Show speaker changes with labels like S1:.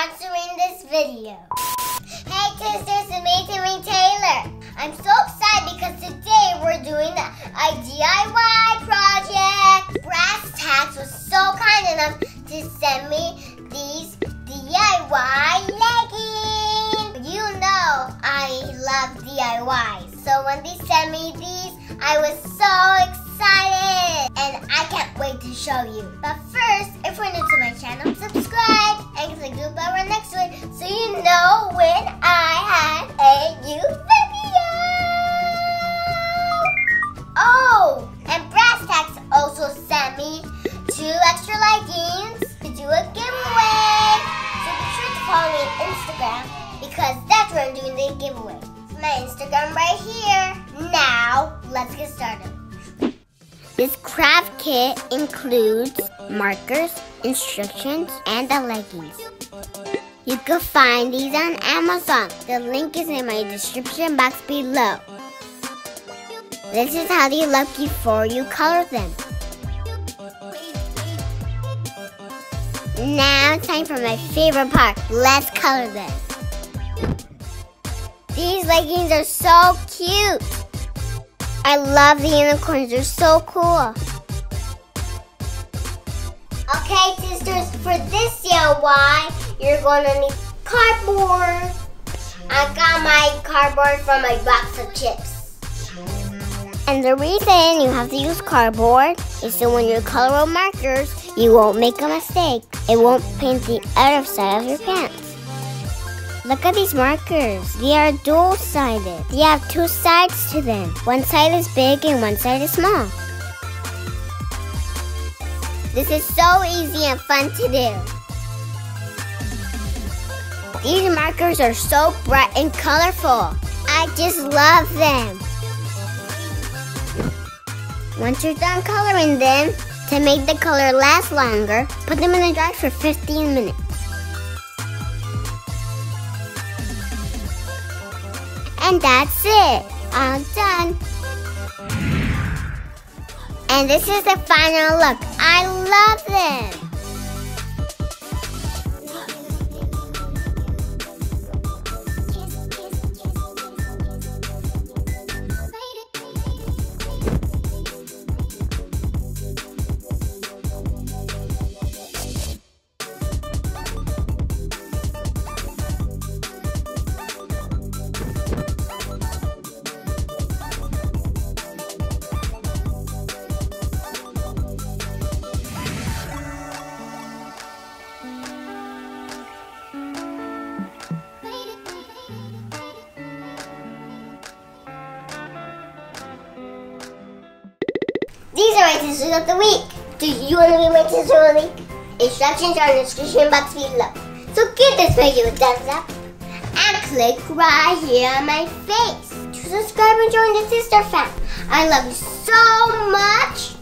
S1: sponsoring this video. Hey sisters, it's me, Tiffany Taylor. I'm so excited because today we're doing a DIY project. Brass Tacks was so kind enough to send me these DIY leggings. You know I love DIY. So when they sent me these, I was so excited. And I can't wait to show you. But first, if you're new to my channel, subscribe and click the bell right next to it so you know when I have a new video. Oh, and Brass Tacks also sent me 2 extra leggings to do a giveaway. So be sure to follow me on Instagram because that's where I'm doing the giveaway. It's my Instagram right here. Now, let's get started. This craft kit includes markers, instructions, and the leggings. You can find these on Amazon. The link is in my description box below. This is how they look before you color them. Now it's time for my favorite part. Let's color them. These leggings are so cute. I love the unicorns, they're so cool. Okay sisters, for this DIY, you're gonna need cardboard. I got my cardboard from my box of chips. And the reason you have to use cardboard is so when you color with markers, you won't make a mistake. It won't paint the other side of your pants. Look at these markers. They are dual-sided. They have 2 sides to them. One side is big and one side is small. This is so easy and fun to do. These markers are so bright and colorful. I just love them. Once you're done coloring them, to make the color last longer, put them in the dryer for 15 minutes. And that's it. All done. And this is the final look. I love them. These are my sisters of the week. Do you want to be my sister of the week? Instructions are in the description box below. So give this video a thumbs up and click right here on my face to subscribe and join the sister fam. I love you so much.